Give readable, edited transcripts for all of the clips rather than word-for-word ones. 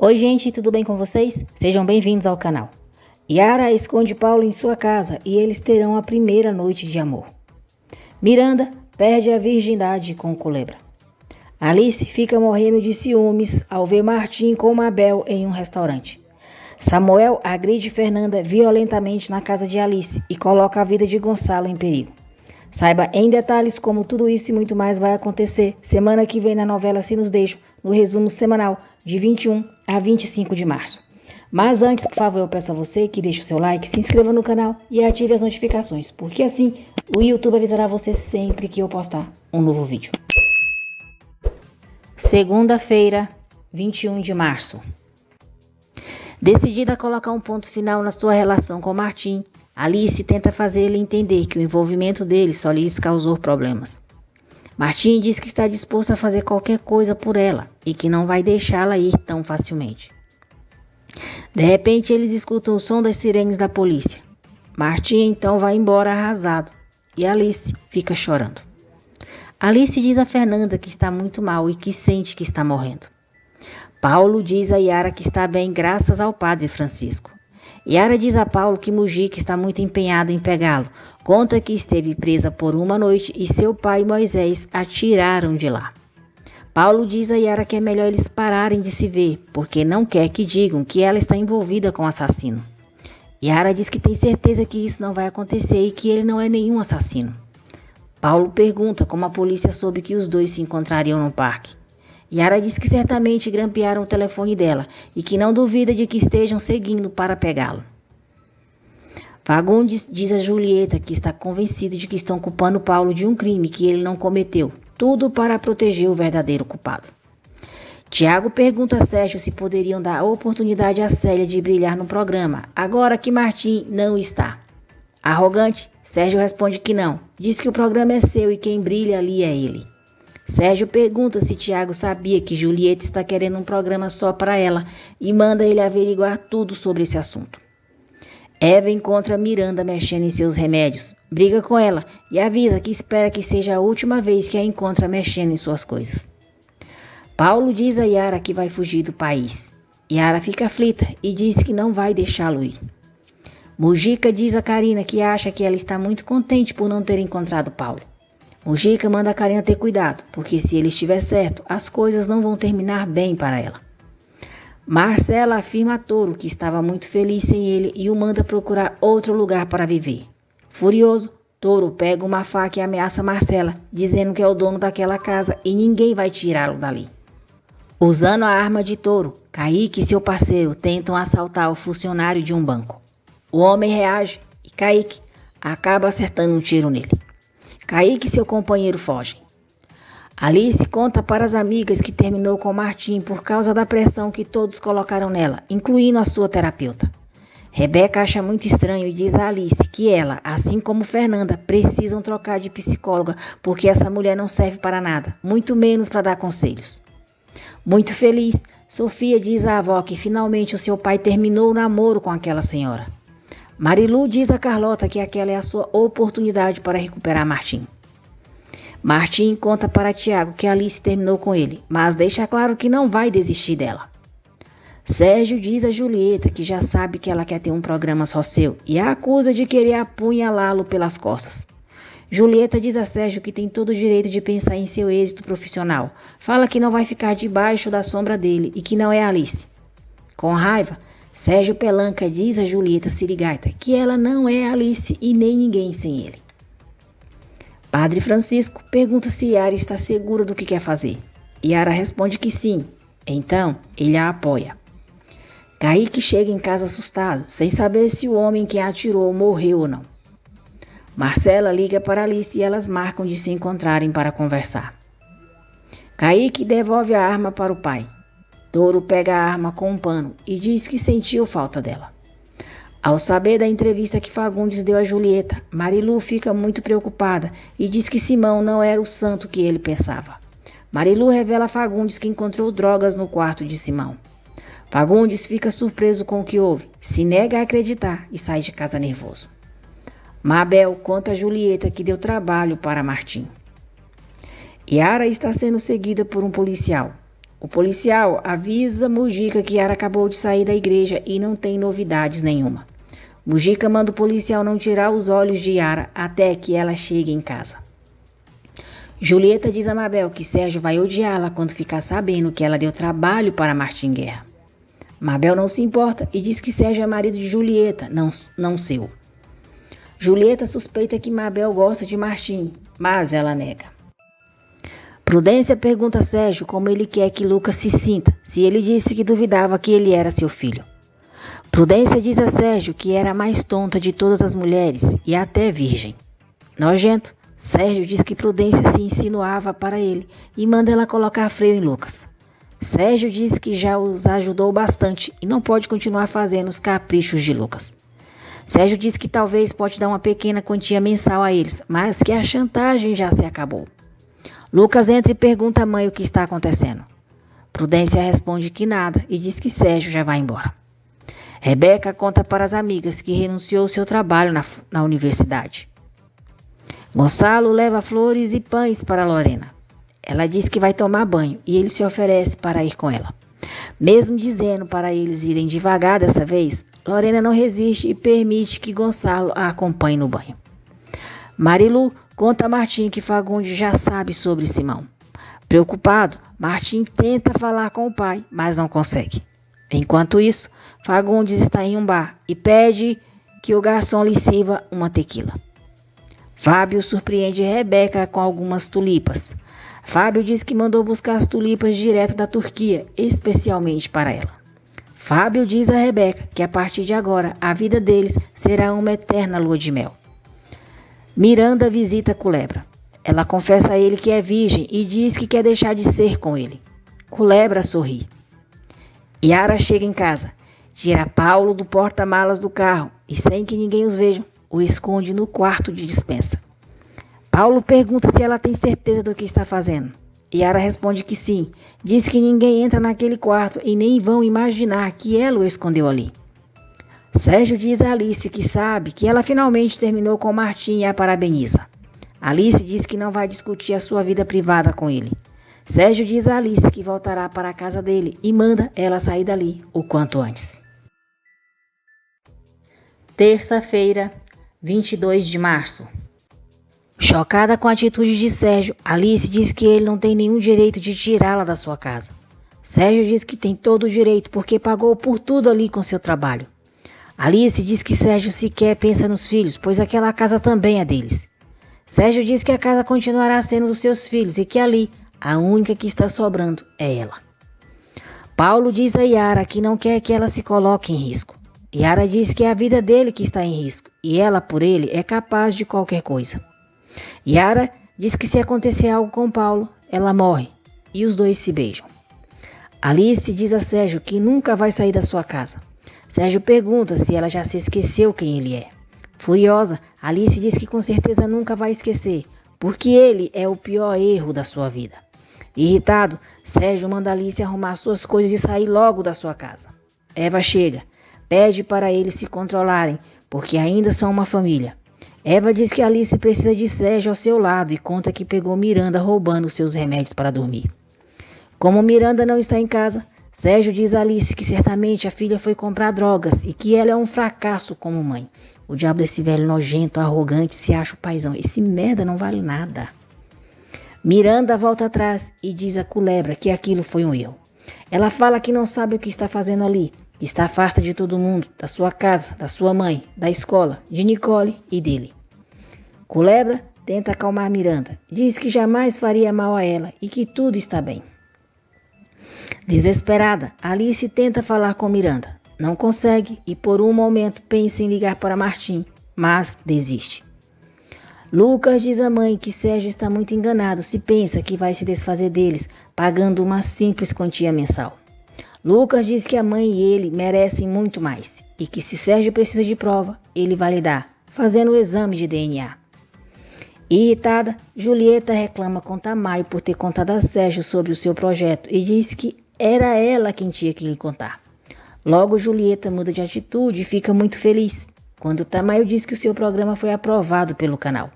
Oi gente, tudo bem com vocês? Sejam bem-vindos ao canal. Yara esconde Paulo em sua casa e eles terão a primeira noite de amor. Miranda perde a virgindade com Culebra. Alice fica morrendo de ciúmes ao ver Martim com Mabel em um restaurante. Samuel agride Fernanda violentamente na casa de Alice e coloca a vida de Gonçalo em perigo. Saiba em detalhes como tudo isso e muito mais vai acontecer semana que vem na novela Se Nos Deixam, no resumo semanal de 21 a 25 de março. Mas antes, por favor, eu peço a você que deixe o seu like, se inscreva no canal e ative as notificações, porque assim o YouTube avisará você sempre que eu postar um novo vídeo. Segunda-feira, 21 de março. Decidida a colocar um ponto final na sua relação com Martim, Alice tenta fazer ele entender que o envolvimento dele só lhes causou problemas. Martim diz que está disposto a fazer qualquer coisa por ela e que não vai deixá-la ir tão facilmente. De repente, eles escutam o som das sirenes da polícia. Martim então vai embora arrasado e Alice fica chorando. Alice diz a Fernanda que está muito mal e que sente que está morrendo. Paulo diz a Yara que está bem graças ao padre Francisco. Yara diz a Paulo que Mujica está muito empenhado em pegá-lo. Conta que esteve presa por uma noite e seu pai Moisés a tiraram de lá. Paulo diz a Yara que é melhor eles pararem de se ver, porque não quer que digam que ela está envolvida com o assassino. Yara diz que tem certeza que isso não vai acontecer e que ele não é nenhum assassino. Paulo pergunta como a polícia soube que os dois se encontrariam no parque. Yara diz que certamente grampearam o telefone dela e que não duvida de que estejam seguindo para pegá-lo. Fagundes diz a Julieta que está convencido de que estão culpando Paulo de um crime que ele não cometeu, tudo para proteger o verdadeiro culpado. Tiago pergunta a Sérgio se poderiam dar a oportunidade a Célia de brilhar no programa, agora que Martim não está. Arrogante, Sérgio responde que não, diz que o programa é seu e quem brilha ali é ele. Sérgio pergunta se Tiago sabia que Julieta está querendo um programa só para ela e manda ele averiguar tudo sobre esse assunto. Eva encontra Miranda mexendo em seus remédios, briga com ela e avisa que espera que seja a última vez que a encontra mexendo em suas coisas. Paulo diz a Yara que vai fugir do país. Yara fica aflita e diz que não vai deixá-lo ir. Mujica diz a Karina que acha que ela está muito contente por não ter encontrado Paulo. Mujica manda a Karina ter cuidado, porque se ele estiver certo, as coisas não vão terminar bem para ela. Marcela afirma a Toro que estava muito feliz sem ele e o manda procurar outro lugar para viver. Furioso, Toro pega uma faca e ameaça Marcela, dizendo que é o dono daquela casa e ninguém vai tirá-lo dali. Usando a arma de Toro, Kaique e seu parceiro tentam assaltar o funcionário de um banco. O homem reage e Kaique acaba acertando um tiro nele. Kaique e seu companheiro fogem. Alice conta para as amigas que terminou com Martim por causa da pressão que todos colocaram nela, incluindo a sua terapeuta. Rebeca acha muito estranho e diz a Alice que ela, assim como Fernanda, precisam trocar de psicóloga porque essa mulher não serve para nada, muito menos para dar conselhos. Muito feliz, Sofia diz à avó que finalmente o seu pai terminou o namoro com aquela senhora. Marilu diz a Carlota que aquela é a sua oportunidade para recuperar Martim. Martim conta para Tiago que Alice terminou com ele, mas deixa claro que não vai desistir dela. Sérgio diz a Julieta que já sabe que ela quer ter um programa só seu e a acusa de querer apunhalá-lo pelas costas. Julieta diz a Sérgio que tem todo o direito de pensar em seu êxito profissional. Fala que não vai ficar debaixo da sombra dele e que não é Alice. Com raiva, Sérgio Pelanca diz a Julieta Sirigaita que ela não é Alice e nem ninguém sem ele. Padre Francisco pergunta se Yara está segura do que quer fazer. Yara responde que sim, então ele a apoia. Kaique chega em casa assustado, sem saber se o homem que a atirou morreu ou não. Marcela liga para Alice e elas marcam de se encontrarem para conversar. Kaique devolve a arma para o pai. Toro pega a arma com um pano e diz que sentiu falta dela. Ao saber da entrevista que Fagundes deu a Julieta, Marilu fica muito preocupada e diz que Simão não era o santo que ele pensava. Marilu revela a Fagundes que encontrou drogas no quarto de Simão. Fagundes fica surpreso com o que houve, se nega a acreditar e sai de casa nervoso. Mabel conta a Julieta que deu trabalho para Martim. Yara está sendo seguida por um policial. O policial avisa Mujica que Yara acabou de sair da igreja e não tem novidades nenhuma. Mujica manda o policial não tirar os olhos de Yara até que ela chegue em casa. Julieta diz a Mabel que Sérgio vai odiá-la quando ficar sabendo que ela deu trabalho para Martim Guerra. Mabel não se importa e diz que Sérgio é marido de Julieta, não seu. Julieta suspeita que Mabel gosta de Martim, mas ela nega. Prudência pergunta a Sérgio como ele quer que Lucas se sinta, se ele disse que duvidava que ele era seu filho. Prudência diz a Sérgio que era a mais tonta de todas as mulheres e até virgem. Nojento, Sérgio diz que Prudência se insinuava para ele e manda ela colocar freio em Lucas. Sérgio diz que já os ajudou bastante e não pode continuar fazendo os caprichos de Lucas. Sérgio diz que talvez pode dar uma pequena quantia mensal a eles, mas que a chantagem já se acabou. Lucas entra e pergunta à mãe o que está acontecendo. Prudência responde que nada e diz que Sérgio já vai embora. Rebeca conta para as amigas que renunciou ao seu trabalho na universidade. Gonçalo leva flores e pães para Lorena. Ela diz que vai tomar banho e ele se oferece para ir com ela. Mesmo dizendo para eles irem devagar dessa vez, Lorena não resiste e permite que Gonçalo a acompanhe no banho. Marilu conta a Martim que Fagundes já sabe sobre Simão. Preocupado, Martim tenta falar com o pai, mas não consegue. Enquanto isso, Fagundes está em um bar e pede que o garçom lhe sirva uma tequila. Fábio surpreende Rebeca com algumas tulipas. Fábio diz que mandou buscar as tulipas direto da Turquia, especialmente para ela. Fábio diz a Rebeca que a partir de agora a vida deles será uma eterna lua de mel. Miranda visita Culebra. Ela confessa a ele que é virgem e diz que quer deixar de ser com ele. Culebra sorri. Yara chega em casa, tira Paulo do porta-malas do carro e, sem que ninguém os veja, o esconde no quarto de despensa. Paulo pergunta se ela tem certeza do que está fazendo. Yara responde que sim. Diz que ninguém entra naquele quarto e nem vão imaginar que ela o escondeu ali. Sérgio diz a Alice que sabe que ela finalmente terminou com Martim e a parabeniza. Alice diz que não vai discutir a sua vida privada com ele. Sérgio diz a Alice que voltará para a casa dele e manda ela sair dali o quanto antes. Terça-feira, 22 de março. Chocada com a atitude de Sérgio, Alice diz que ele não tem nenhum direito de tirá-la da sua casa. Sérgio diz que tem todo o direito porque pagou por tudo ali com seu trabalho. Alice diz que Sérgio sequer pensa nos filhos, pois aquela casa também é deles. Sérgio diz que a casa continuará sendo dos seus filhos e que ali, a única que está sobrando é ela. Paulo diz a Yara que não quer que ela se coloque em risco. Yara diz que é a vida dele que está em risco e ela, por ele, é capaz de qualquer coisa. Yara diz que se acontecer algo com Paulo, ela morre e os dois se beijam. Alice diz a Sérgio que nunca vai sair da sua casa. Sérgio pergunta se ela já se esqueceu quem ele é. Furiosa, Alice diz que com certeza nunca vai esquecer, porque ele é o pior erro da sua vida. Irritado, Sérgio manda Alice arrumar suas coisas e sair logo da sua casa. Eva chega, pede para eles se controlarem, porque ainda são uma família. Eva diz que Alice precisa de Sérgio ao seu lado e conta que pegou Miranda roubando seus remédios para dormir. Como Miranda não está em casa, Sérgio diz a Alice que certamente a filha foi comprar drogas e que ela é um fracasso como mãe. O diabo desse velho nojento, arrogante, se acha o paizão. Esse merda não vale nada. Miranda volta atrás e diz a Culebra que aquilo foi um erro. Ela fala que não sabe o que está fazendo ali, que está farta de todo mundo, da sua casa, da sua mãe, da escola, de Nicole e dele. Culebra tenta acalmar Miranda, diz que jamais faria mal a ela e que tudo está bem. Desesperada, Alice tenta falar com Miranda. Não consegue e por um momento pensa em ligar para Martim, mas desiste. Lucas diz à mãe que Sérgio está muito enganado se pensa que vai se desfazer deles, pagando uma simples quantia mensal. Lucas diz que a mãe e ele merecem muito mais e que se Sérgio precisa de prova, ele vai lhe dar, fazendo o exame de DNA. Irritada, Julieta reclama com Tamayo por ter contado a Sérgio sobre o seu projeto e diz que era ela quem tinha que lhe contar. Logo, Julieta muda de atitude e fica muito feliz quando Tamayo diz que o seu programa foi aprovado pelo canal.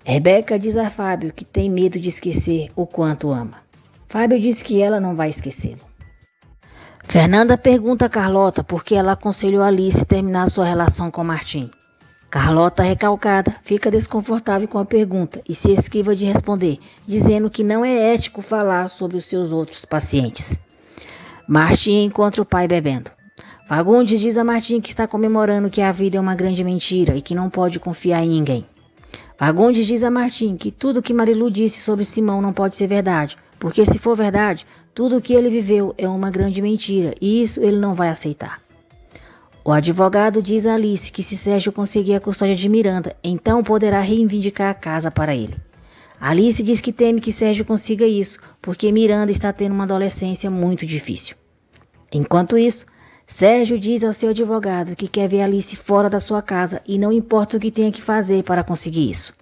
Rebeca diz a Fábio que tem medo de esquecer o quanto ama. Fábio diz que ela não vai esquecê-lo. Fernanda pergunta a Carlota por que ela aconselhou Alice terminar sua relação com Martim. Carlota, recalcada, fica desconfortável com a pergunta e se esquiva de responder, dizendo que não é ético falar sobre os seus outros pacientes. Martim encontra o pai bebendo. Fagundes diz a Martim que está comemorando que a vida é uma grande mentira e que não pode confiar em ninguém. Fagundes diz a Martim que tudo que Marilu disse sobre Simão não pode ser verdade, porque se for verdade, tudo o que ele viveu é uma grande mentira e isso ele não vai aceitar. O advogado diz a Alice que se Sérgio conseguir a custódia de Miranda, então poderá reivindicar a casa para ele. Alice diz que teme que Sérgio consiga isso, porque Miranda está tendo uma adolescência muito difícil. Enquanto isso, Sérgio diz ao seu advogado que quer ver Alice fora da sua casa e não importa o que tenha que fazer para conseguir isso.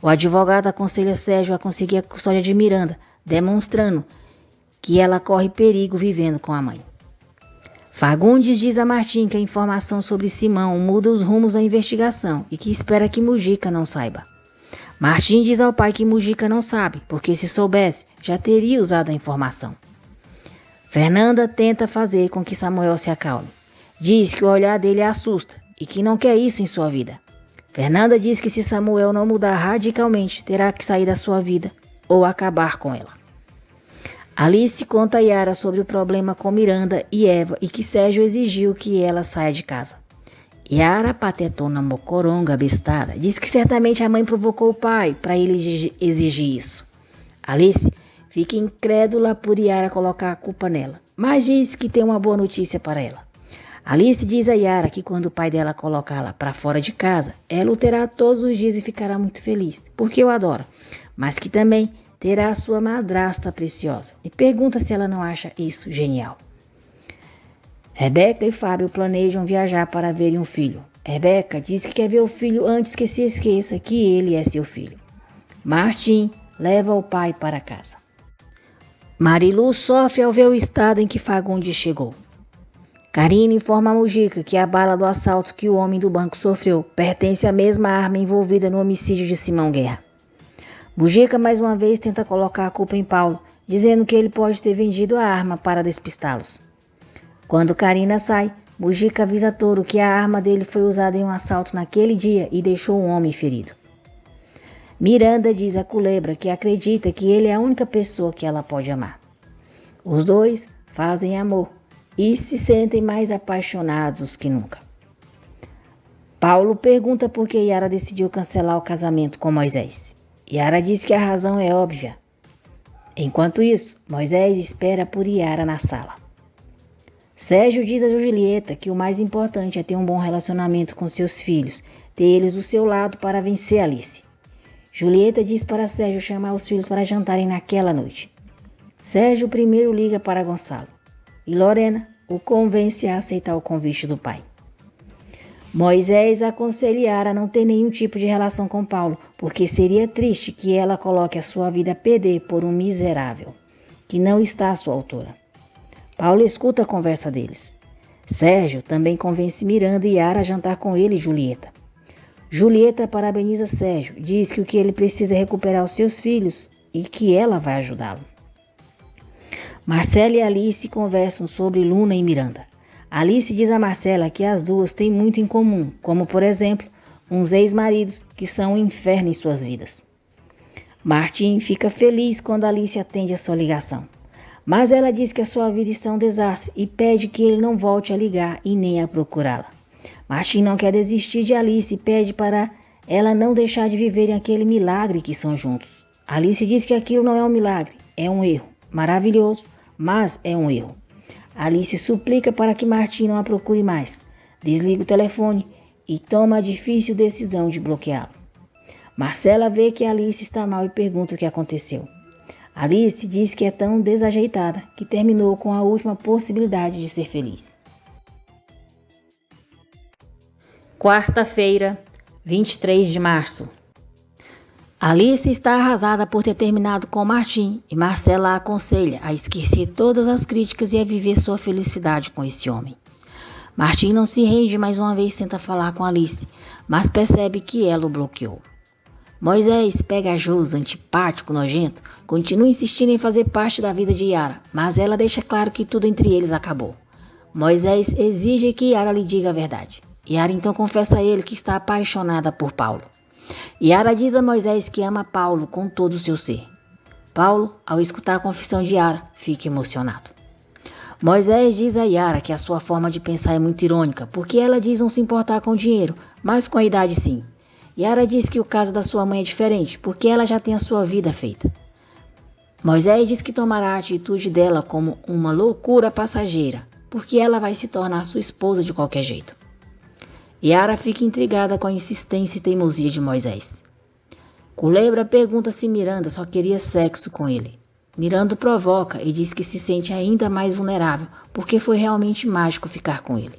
O advogado aconselha Sérgio a conseguir a custódia de Miranda, demonstrando que ela corre perigo vivendo com a mãe. Fagundes diz a Martim que a informação sobre Simão muda os rumos da investigação e que espera que Mujica não saiba. Martim diz ao pai que Mujica não sabe, porque se soubesse, já teria usado a informação. Fernanda tenta fazer com que Samuel se acalme. Diz que o olhar dele a assusta e que não quer isso em sua vida. Fernanda diz que se Samuel não mudar radicalmente, terá que sair da sua vida ou acabar com ela. Alice conta a Yara sobre o problema com Miranda e Eva e que Sérgio exigiu que ela saia de casa. Yara, patetona mocoronga bestada, diz que certamente a mãe provocou o pai para ele exigir isso. Alice fica incrédula por Yara colocar a culpa nela, mas diz que tem uma boa notícia para ela. Alice diz a Yara que quando o pai dela colocá-la para fora de casa, ela o terá todos os dias e ficará muito feliz, porque o adora, mas que também terá a sua madrasta preciosa e pergunta se ela não acha isso genial. Rebeca e Fábio planejam viajar para verem um filho. Rebeca diz que quer ver o filho antes que se esqueça que ele é seu filho. Martim leva o pai para casa. Marilu sofre ao ver o estado em que Fagundes chegou. Karina informa a Mujica que a bala do assalto que o homem do banco sofreu pertence à mesma arma envolvida no homicídio de Simão Guerra. Mujica mais uma vez tenta colocar a culpa em Paulo, dizendo que ele pode ter vendido a arma para despistá-los. Quando Karina sai, Mujica avisa Toro que a arma dele foi usada em um assalto naquele dia e deixou um homem ferido. Miranda diz a Culebra que acredita que ele é a única pessoa que ela pode amar. Os dois fazem amor e se sentem mais apaixonados que nunca. Paulo pergunta por que Yara decidiu cancelar o casamento com Moisés. Yara diz que a razão é óbvia. Enquanto isso, Moisés espera por Yara na sala. Sérgio diz a Julieta que o mais importante é ter um bom relacionamento com seus filhos, ter eles do seu lado para vencer Alice. Julieta diz para Sérgio chamar os filhos para jantarem naquela noite. Sérgio primeiro liga para Gonçalo e Lorena o convence a aceitar o convite do pai. Moisés aconselha Yara a não ter nenhum tipo de relação com Paulo, porque seria triste que ela coloque a sua vida a perder por um miserável, que não está à sua altura. Paulo escuta a conversa deles. Sérgio também convence Miranda e Yara a jantar com ele e Julieta. Julieta parabeniza Sérgio, diz que o que ele precisa é recuperar os seus filhos e que ela vai ajudá-lo. Marcela e Alice conversam sobre Luna e Miranda. Alice diz a Marcela que as duas têm muito em comum, como, por exemplo, uns ex-maridos que são um inferno em suas vidas. Martim fica feliz quando Alice atende a sua ligação, mas ela diz que a sua vida está um desastre e pede que ele não volte a ligar e nem a procurá-la. Martim não quer desistir de Alice e pede para ela não deixar de viverem aquele milagre que são juntos. Alice diz que aquilo não é um milagre, é um erro. Maravilhoso, mas é um erro. Alice suplica para que Martim não a procure mais, desliga o telefone e toma a difícil decisão de bloqueá-lo. Marcela vê que Alice está mal e pergunta o que aconteceu. Alice diz que é tão desajeitada que terminou com a última possibilidade de ser feliz. Quarta-feira, 23 de março. Alice está arrasada por ter terminado com Martim e Marcela a aconselha a esquecer todas as críticas e a viver sua felicidade com esse homem. Martim não se rende e mais uma vez tenta falar com Alice, mas percebe que ela o bloqueou. Moisés, pegajoso, antipático, nojento, continua insistindo em fazer parte da vida de Yara, mas ela deixa claro que tudo entre eles acabou. Moisés exige que Yara lhe diga a verdade. Yara então confessa a ele que está apaixonada por Paulo. Yara diz a Moisés que ama Paulo com todo o seu ser. Paulo, ao escutar a confissão de Yara, fica emocionado. Moisés diz a Yara que a sua forma de pensar é muito irônica, porque ela diz não se importar com o dinheiro, mas com a idade sim. Yara diz que o caso da sua mãe é diferente, porque ela já tem a sua vida feita. Moisés diz que tomará a atitude dela como uma loucura passageira, porque ela vai se tornar sua esposa de qualquer jeito. Yara fica intrigada com a insistência e teimosia de Moisés. Culebra pergunta se Miranda só queria sexo com ele. Miranda o provoca e diz que se sente ainda mais vulnerável, porque foi realmente mágico ficar com ele.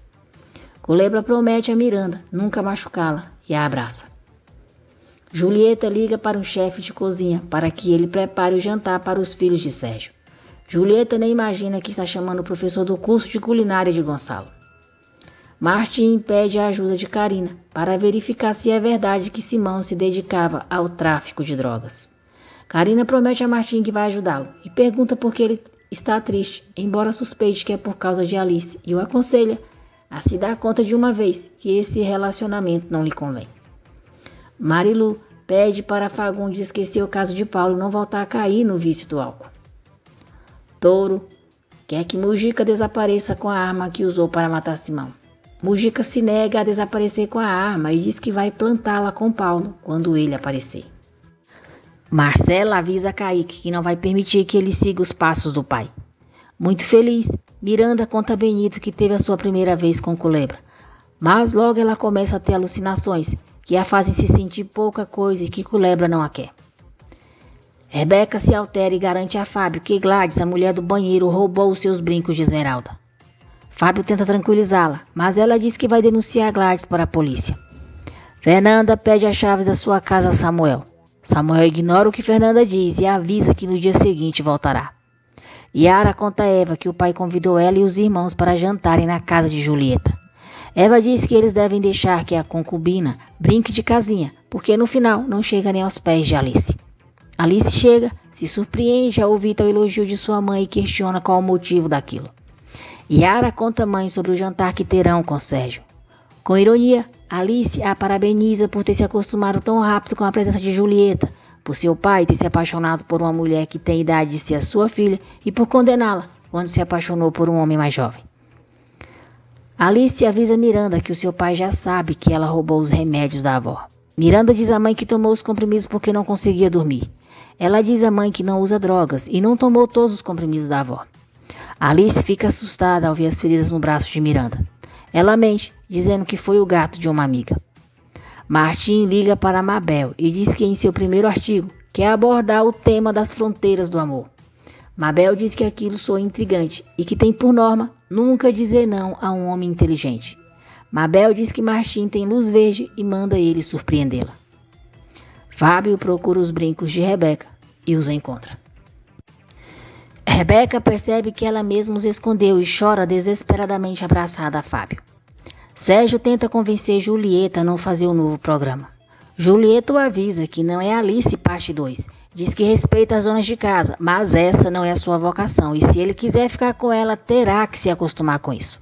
Culebra promete a Miranda nunca machucá-la e a abraça. Julieta liga para um chefe de cozinha para que ele prepare o jantar para os filhos de Sérgio. Julieta nem imagina que está chamando o professor do curso de culinária de Gonçalo. Martim pede a ajuda de Karina para verificar se é verdade que Simão se dedicava ao tráfico de drogas. Karina promete a Martim que vai ajudá-lo e pergunta por que ele está triste, embora suspeite que é por causa de Alice, e o aconselha a se dar conta de uma vez que esse relacionamento não lhe convém. Marilu pede para Fagundes esquecer o caso de Paulo e não voltar a cair no vício do álcool. Touro quer que Mujica desapareça com a arma que usou para matar Simão. Mujica se nega a desaparecer com a arma e diz que vai plantá-la com Paulo quando ele aparecer. Marcela avisa Kaique que não vai permitir que ele siga os passos do pai. Muito feliz, Miranda conta a Benito que teve a sua primeira vez com Culebra, mas logo ela começa a ter alucinações que a fazem se sentir pouca coisa e que Culebra não a quer. Rebeca se altera e garante a Fábio que Gladys, a mulher do banheiro, roubou os seus brincos de esmeralda. Fábio tenta tranquilizá-la, mas ela diz que vai denunciar Gladys para a polícia. Fernanda pede as chaves da sua casa a Samuel. Samuel ignora o que Fernanda diz e avisa que no dia seguinte voltará. Yara conta a Eva que o pai convidou ela e os irmãos para jantarem na casa de Julieta. Eva diz que eles devem deixar que a concubina brinque de casinha, porque no final não chega nem aos pés de Alice. Alice chega, se surpreende ao ouvir tal elogio de sua mãe e questiona qual o motivo daquilo. Yara conta à mãe sobre o jantar que terão com Sérgio. Com ironia, Alice a parabeniza por ter se acostumado tão rápido com a presença de Julieta, por seu pai ter se apaixonado por uma mulher que tem idade de ser a sua filha e por condená-la quando se apaixonou por um homem mais jovem. Alice avisa Miranda que o seu pai já sabe que ela roubou os remédios da avó. Miranda diz à mãe que tomou os comprimidos porque não conseguia dormir. Ela diz à mãe que não usa drogas e não tomou todos os comprimidos da avó. Alice fica assustada ao ver as feridas no braço de Miranda. Ela mente, dizendo que foi o gato de uma amiga. Martim liga para Mabel e diz que em seu primeiro artigo quer abordar o tema das fronteiras do amor. Mabel diz que aquilo soa intrigante e que tem por norma nunca dizer não a um homem inteligente. Mabel diz que Martim tem luz verde e manda ele surpreendê-la. Fábio procura os brincos de Rebeca e os encontra. Rebeca percebe que ela mesma os escondeu e chora desesperadamente abraçada a Fábio. Sérgio tenta convencer Julieta a não fazer o novo programa. Julieta o avisa que não é Alice parte 2. Diz que respeita as donas de casa, mas essa não é a sua vocação e se ele quiser ficar com ela, terá que se acostumar com isso.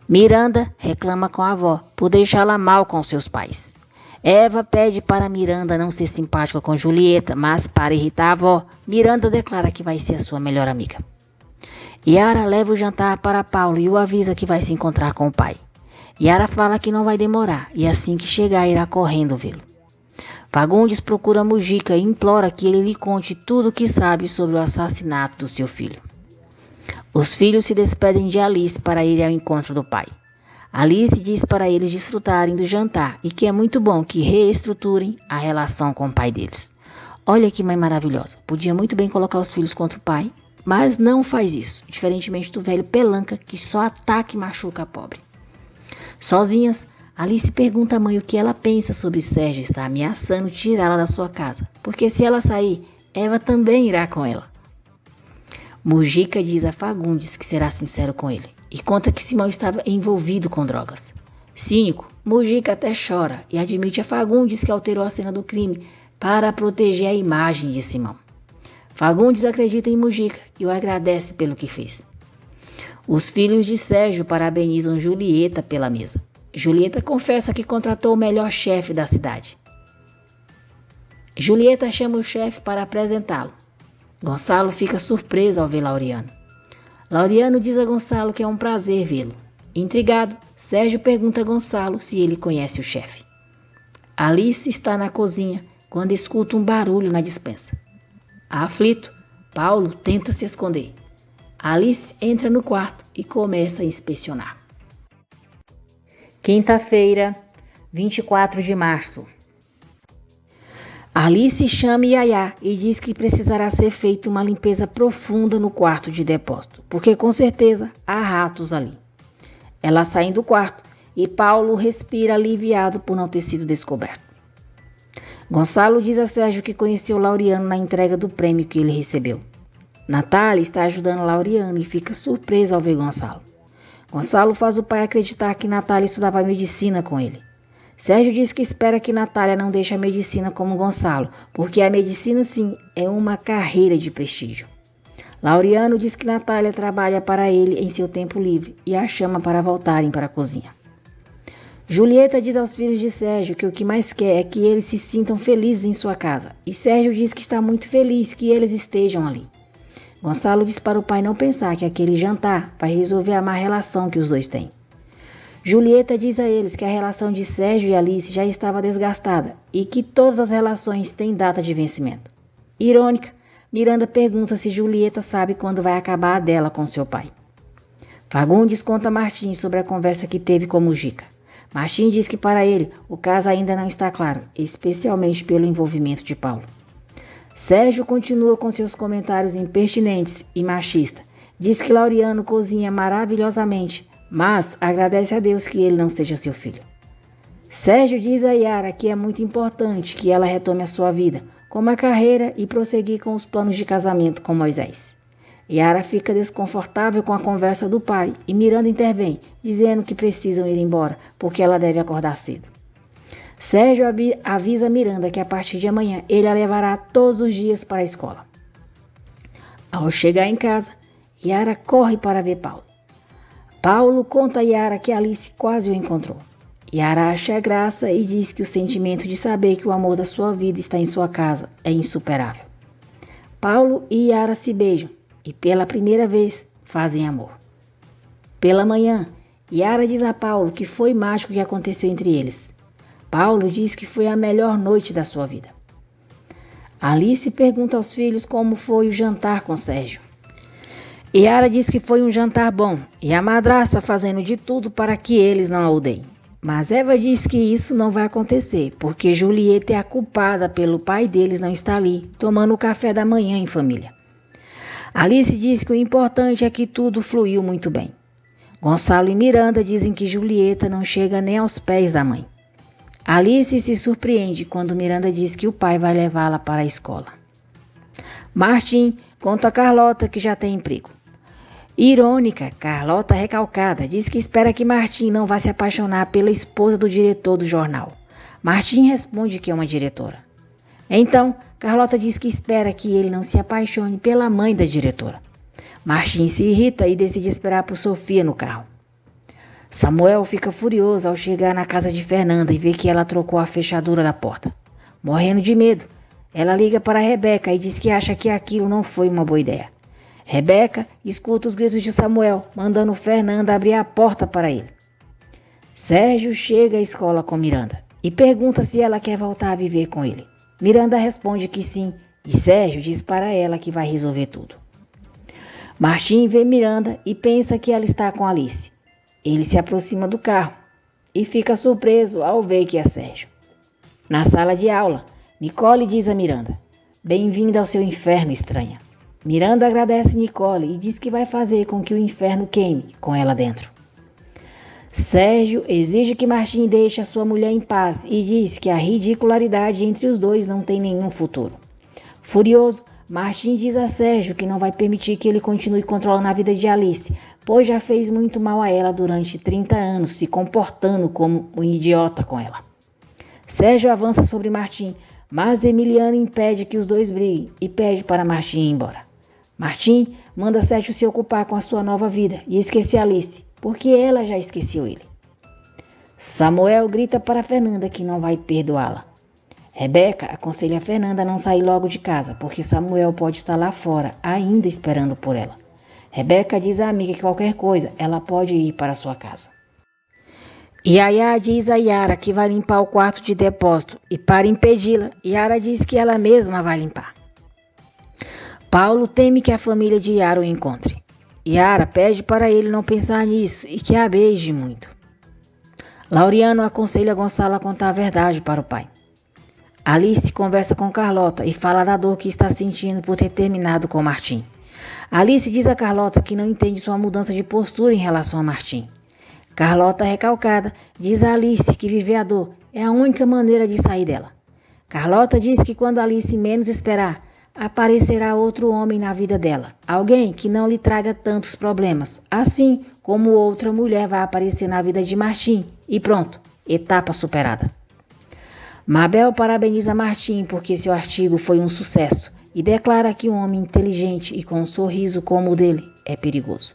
Miranda reclama com a avó por deixá-la mal com seus pais. Eva pede para Miranda não ser simpática com Julieta, mas para irritar a avó, Miranda declara que vai ser a sua melhor amiga. Yara leva o jantar para Paulo e o avisa que vai se encontrar com o pai. Yara fala que não vai demorar e assim que chegar irá correndo vê-lo. Fagundes procura Mujica e implora que ele lhe conte tudo o que sabe sobre o assassinato do seu filho. Os filhos se despedem de Alice para ir ao encontro do pai. Alice diz para eles desfrutarem do jantar e que é muito bom que reestruturem a relação com o pai deles. Olha que mãe maravilhosa, podia muito bem colocar os filhos contra o pai, mas não faz isso, diferentemente do velho pelanca que só ataca e machuca a pobre. Sozinhas, Alice pergunta à mãe o que ela pensa sobre Sérgio estar ameaçando tirá-la da sua casa, porque se ela sair, Eva também irá com ela. Mujica diz a Fagundes que será sincero com ele e conta que Simão estava envolvido com drogas. Cínico, Mujica até chora e admite a Fagundes que alterou a cena do crime, para proteger a imagem de Simão. Fagundes acredita em Mujica e o agradece pelo que fez. Os filhos de Sérgio parabenizam Julieta pela mesa. Julieta confessa que contratou o melhor chefe da cidade. Julieta chama o chefe para apresentá-lo. Gonçalo fica surpreso ao ver Laureano. Laureano diz a Gonçalo que é um prazer vê-lo. Intrigado, Sérgio pergunta a Gonçalo se ele conhece o chefe. Alice está na cozinha quando escuta um barulho na despensa. Aflito, Paulo tenta se esconder. Alice entra no quarto e começa a inspecionar. Quinta-feira, 24 de março. Alice chama Yaya e diz que precisará ser feita uma limpeza profunda no quarto de depósito, porque com certeza há ratos ali. Elas saem do quarto e Paulo respira aliviado por não ter sido descoberto. Gonçalo diz a Sérgio que conheceu Laureano na entrega do prêmio que ele recebeu. Natália está ajudando Laureano e fica surpresa ao ver Gonçalo. Gonçalo faz o pai acreditar que Natália estudava medicina com ele. Sérgio diz que espera que Natália não deixe a medicina como Gonçalo, porque a medicina sim é uma carreira de prestígio. Laureano diz que Natália trabalha para ele em seu tempo livre e a chama para voltarem para a cozinha. Julieta diz aos filhos de Sérgio que o que mais quer é que eles se sintam felizes em sua casa, e Sérgio diz que está muito feliz que eles estejam ali. Gonçalo diz para o pai não pensar que aquele jantar vai resolver a má relação que os dois têm. Julieta diz a eles que a relação de Sérgio e Alice já estava desgastada e que todas as relações têm data de vencimento. Irônica, Miranda pergunta se Julieta sabe quando vai acabar a dela com seu pai. Fagundes conta a Martim sobre a conversa que teve com Mujica. Martim diz que para ele o caso ainda não está claro, especialmente pelo envolvimento de Paulo. Sérgio continua com seus comentários impertinentes e machistas. Diz que Laureano cozinha maravilhosamente, mas agradece a Deus que ele não seja seu filho. Sérgio diz a Yara que é muito importante que ela retome a sua vida, como a carreira e prosseguir com os planos de casamento com Moisés. Yara fica desconfortável com a conversa do pai e Miranda intervém, dizendo que precisam ir embora, porque ela deve acordar cedo. Sérgio avisa Miranda que a partir de amanhã ele a levará todos os dias para a escola. Ao chegar em casa, Yara corre para ver Paulo. Paulo conta a Yara que Alice quase o encontrou. Yara acha graça e diz que o sentimento de saber que o amor da sua vida está em sua casa é insuperável. Paulo e Yara se beijam e pela primeira vez fazem amor. Pela manhã, Yara diz a Paulo que foi mágico o que aconteceu entre eles. Paulo diz que foi a melhor noite da sua vida. Alice pergunta aos filhos como foi o jantar com Sérgio. Yara diz que foi um jantar bom e a madrasta fazendo de tudo para que eles não a odeiem. Mas Eva diz que isso não vai acontecer, porque Julieta é a culpada pelo pai deles não estar ali, tomando o café da manhã em família. Alice diz que o importante é que tudo fluiu muito bem. Gonçalo e Miranda dizem que Julieta não chega nem aos pés da mãe. Alice se surpreende quando Miranda diz que o pai vai levá-la para a escola. Martim conta a Carlota que já tem emprego. Irônica, Carlota recalcada diz que espera que Martim não vá se apaixonar pela esposa do diretor do jornal. Martim responde que é uma diretora. Então, Carlota diz que espera que ele não se apaixone pela mãe da diretora. Martim se irrita e decide esperar por Sofia no carro. Samuel fica furioso ao chegar na casa de Fernanda e ver que ela trocou a fechadura da porta. Morrendo de medo, ela liga para Rebeca e diz que acha que aquilo não foi uma boa ideia. Rebeca escuta os gritos de Samuel, mandando Fernanda abrir a porta para ele. Sérgio chega à escola com Miranda e pergunta se ela quer voltar a viver com ele. Miranda responde que sim e Sérgio diz para ela que vai resolver tudo. Martim vê Miranda e pensa que ela está com Alice. Ele se aproxima do carro e fica surpreso ao ver que é Sérgio. Na sala de aula, Nicole diz a Miranda: "Bem-vinda ao seu inferno, estranha." Miranda agradece Nicole e diz que vai fazer com que o inferno queime com ela dentro. Sérgio exige que Martim deixe a sua mulher em paz e diz que a ridicularidade entre os dois não tem nenhum futuro. Furioso, Martim diz a Sérgio que não vai permitir que ele continue controlando a vida de Alice, pois já fez muito mal a ela durante 30 anos, se comportando como um idiota com ela. Sérgio avança sobre Martim, Mas Emiliano impede que os dois briguem e pede para Martim ir embora. Martim manda Sérgio se ocupar com a sua nova vida e esquecer Alice, porque ela já esqueceu ele. Samuel grita para Fernanda que não vai perdoá-la. Rebeca aconselha a Fernanda a não sair logo de casa, porque Samuel pode estar lá fora, ainda esperando por ela. Rebeca diz à amiga que qualquer coisa, ela pode ir para sua casa. Yaya diz a Yara que vai limpar o quarto de depósito e para impedi-la, Yara diz que ela mesma vai limpar. Paulo teme que a família de Yara o encontre. Yara pede para ele não pensar nisso e que a beije muito. Laureano aconselha Gonçalo a contar a verdade para o pai. Alice conversa com Carlota e fala da dor que está sentindo por ter terminado com Martim. Alice diz a Carlota que não entende sua mudança de postura em relação a Martim. Carlota, recalcada, diz a Alice que viver a dor é a única maneira de sair dela. Carlota diz que quando Alice menos esperar, aparecerá outro homem na vida dela, alguém que não lhe traga tantos problemas, assim como outra mulher vai aparecer na vida de Martim e pronto, etapa superada. Mabel parabeniza Martim porque seu artigo foi um sucesso e declara que um homem inteligente e com um sorriso como o dele é perigoso.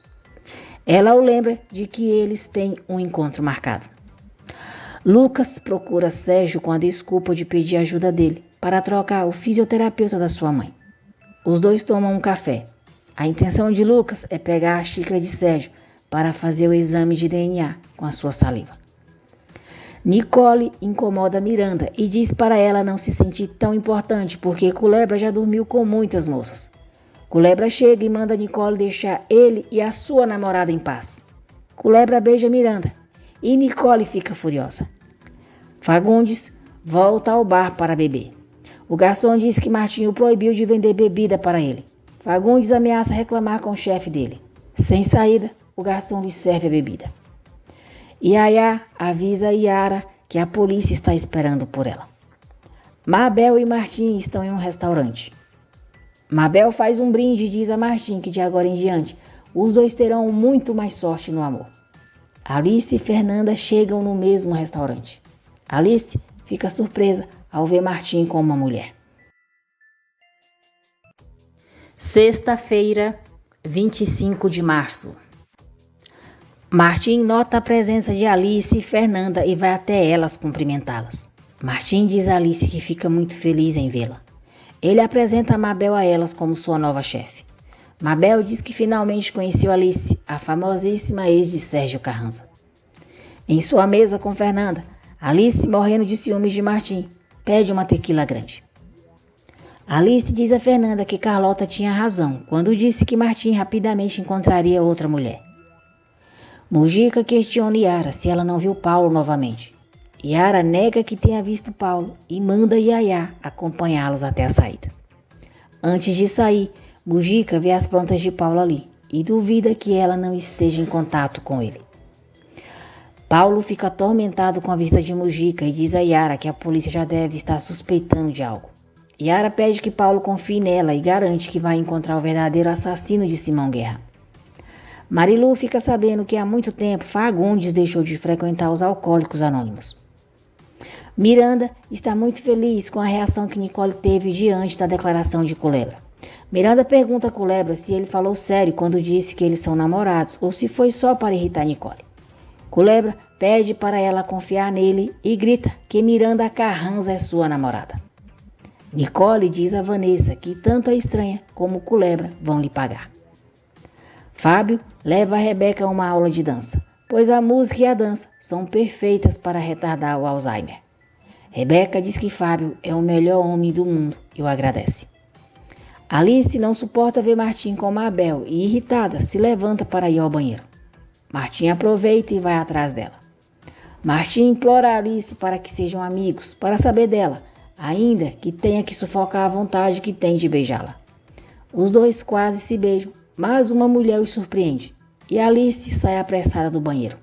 Ela o lembra de que eles têm um encontro marcado. Lucas procura Sérgio com a desculpa de pedir ajuda dele para trocar o fisioterapeuta da sua mãe. Os dois tomam um café. A intenção de Lucas é pegar a xícara de Sérgio para fazer o exame de DNA com a sua saliva. Nicole incomoda Miranda e diz para ela não se sentir tão importante porque Culebra já dormiu com muitas moças. Culebra chega e manda Nicole deixar ele e a sua namorada em paz. Culebra beija Miranda e Nicole fica furiosa. Fagundes volta ao bar para beber. O garçom diz que Martim o proibiu de vender bebida para ele. Fagundes ameaça reclamar com o chefe dele. Sem saída, o garçom lhe serve a bebida. Yaya avisa Yara que a polícia está esperando por ela. Mabel e Martim estão em um restaurante. Mabel faz um brinde e diz a Martim que de agora em diante os dois terão muito mais sorte no amor. Alice e Fernanda chegam no mesmo restaurante. Alice fica surpresa ao ver Martim com uma mulher. Sexta-feira, 25 de março. Martim nota a presença de Alice e Fernanda e vai até elas cumprimentá-las. Martim diz a Alice que fica muito feliz em vê-la. Ele apresenta Mabel a elas como sua nova chefe. Mabel diz que finalmente conheceu Alice, a famosíssima ex de Sérgio Carranza. Em sua mesa com Fernanda, Alice, morrendo de ciúmes de Martim, pede uma tequila grande. Alice diz a Fernanda que Carlota tinha razão quando disse que Martim rapidamente encontraria outra mulher. Mujica questiona Yara se ela não viu Paulo novamente. Yara nega que tenha visto Paulo e manda Yaya acompanhá-los até a saída. Antes de sair, Mujica vê as plantas de Paulo ali e duvida que ela não esteja em contato com ele. Paulo fica atormentado com a vista de Mujica e diz a Yara que a polícia já deve estar suspeitando de algo. Yara pede que Paulo confie nela e garante que vai encontrar o verdadeiro assassino de Simão Guerra. Marilu fica sabendo que há muito tempo Fagundes deixou de frequentar os alcoólicos anônimos. Miranda está muito feliz com a reação que Nicole teve diante da declaração de Culebra. Miranda pergunta a Culebra se ele falou sério quando disse que eles são namorados ou se foi só para irritar Nicole. Culebra pede para ela confiar nele e grita que Miranda Carranza é sua namorada. Nicole diz a Vanessa que tanto a estranha como Culebra vão lhe pagar. Fábio leva a Rebeca a uma aula de dança, pois a música e a dança são perfeitas para retardar o Alzheimer. Rebeca diz que Fábio é o melhor homem do mundo e o agradece. Alice não suporta ver Martim com Mabel e, irritada, se levanta para ir ao banheiro. Martim aproveita e vai atrás dela. Martim implora a Alice para que sejam amigos, para saber dela, ainda que tenha que sufocar a vontade que tem de beijá-la. Os dois quase se beijam, mas uma mulher os surpreende e Alice sai apressada do banheiro.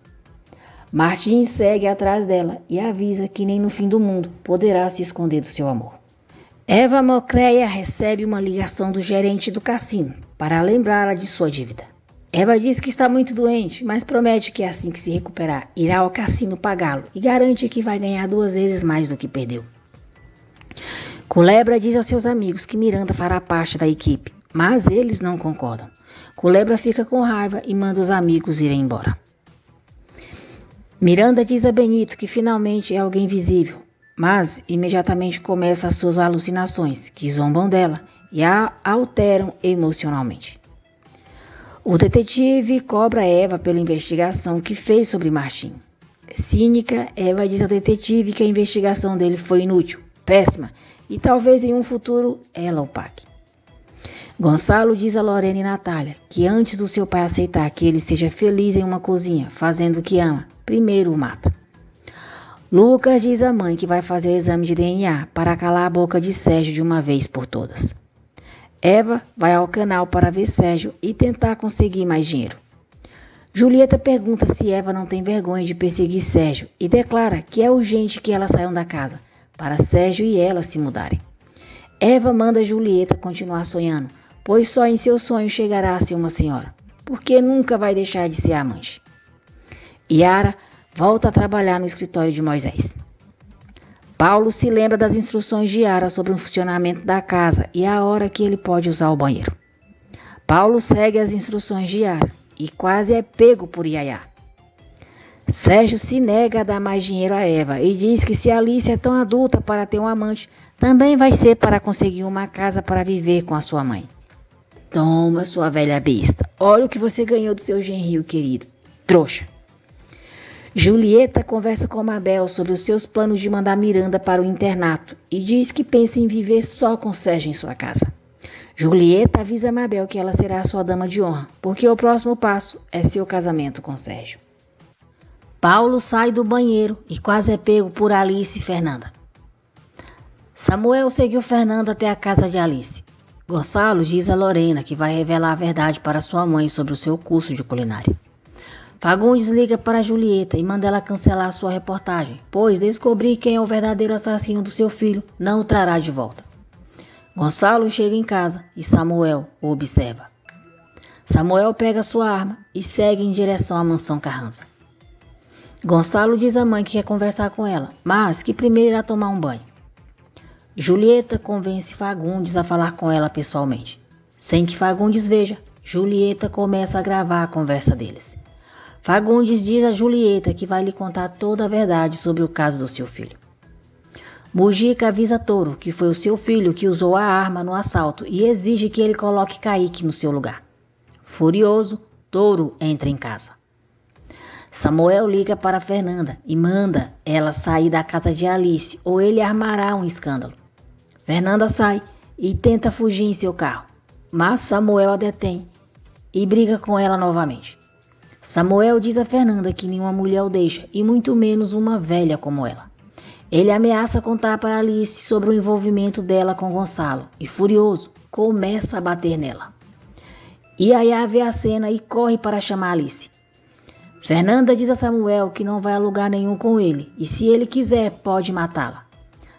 Martim segue atrás dela e avisa que nem no fim do mundo poderá se esconder do seu amor. Eva Mocreia recebe uma ligação do gerente do cassino para lembrá-la de sua dívida. Eva diz que está muito doente, mas promete que assim que se recuperar, irá ao cassino pagá-lo e garante que vai ganhar 2 vezes mais do que perdeu. Culebra diz aos seus amigos que Miranda fará parte da equipe, mas eles não concordam. Culebra fica com raiva e manda os amigos irem embora. Miranda diz a Benito que finalmente é alguém visível, mas imediatamente começa as suas alucinações, que zombam dela e a alteram emocionalmente. O detetive cobra Eva pela investigação que fez sobre Martim. Cínica, Eva diz ao detetive que a investigação dele foi inútil, péssima, e talvez em um futuro ela o pague. Gonçalo diz a Lorena e Natália que antes do seu pai aceitar que ele seja feliz em uma cozinha, fazendo o que ama, primeiro o mata. Lucas diz à mãe que vai fazer o exame de DNA para calar a boca de Sérgio de uma vez por todas. Eva vai ao canal para ver Sérgio e tentar conseguir mais dinheiro. Julieta pergunta se Eva não tem vergonha de perseguir Sérgio e declara que é urgente que elas saiam da casa, para Sérgio e ela se mudarem. Eva manda Julieta continuar sonhando, pois só em seu sonho chegará a ser uma senhora, porque nunca vai deixar de ser amante. Yara volta a trabalhar no escritório de Moisés. Paulo se lembra das instruções de Yara sobre o funcionamento da casa e a hora que ele pode usar o banheiro. Paulo segue as instruções de Yara e quase é pego por Yaya. Sérgio se nega a dar mais dinheiro a Eva e diz que se Alice é tão adulta para ter um amante, também vai ser para conseguir uma casa para viver com a sua mãe. Toma, sua velha besta, olha o que você ganhou do seu genrio querido, trouxa. Julieta conversa com Mabel sobre os seus planos de mandar Miranda para o internato e diz que pensa em viver só com Sérgio em sua casa. Julieta avisa Mabel que ela será sua dama de honra, porque o próximo passo é seu casamento com Sérgio. Paulo sai do banheiro e quase é pego por Alice e Fernanda. Samuel seguiu Fernanda até a casa de Alice. Gonçalo diz a Lorena que vai revelar a verdade para sua mãe sobre o seu curso de culinária. Fagundes liga para Julieta e manda ela cancelar sua reportagem, pois descobrir quem é o verdadeiro assassino do seu filho não o trará de volta. Gonçalo chega em casa e Samuel o observa. Samuel pega sua arma e segue em direção à mansão Carranza. Gonçalo diz à mãe que quer conversar com ela, mas que primeiro irá tomar um banho. Julieta convence Fagundes a falar com ela pessoalmente. Sem que Fagundes veja, Julieta começa a gravar a conversa deles. Fagundes diz a Julieta que vai lhe contar toda a verdade sobre o caso do seu filho. Mujica avisa Touro que foi o seu filho que usou a arma no assalto e exige que ele coloque Kaique no seu lugar. Furioso, Touro entra em casa. Samuel liga para Fernanda e manda ela sair da casa de Alice ou ele armará um escândalo. Fernanda sai e tenta fugir em seu carro, mas Samuel a detém e briga com ela novamente. Samuel diz a Fernanda que nenhuma mulher o deixa e muito menos uma velha como ela. Ele ameaça contar para Alice sobre o envolvimento dela com Gonçalo e, furioso, começa a bater nela. Yaya vê a cena e corre para chamar Alice. Fernanda diz a Samuel que não vai a lugar nenhum com ele e, se ele quiser, pode matá-la.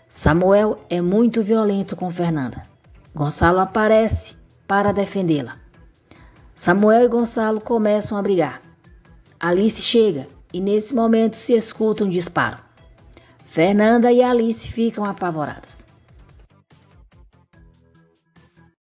Samuel é muito violento com Fernanda. Gonçalo aparece para defendê-la. Samuel e Gonçalo começam a brigar. Alice chega e, nesse momento, se escuta um disparo. Fernanda e Alice ficam apavoradas.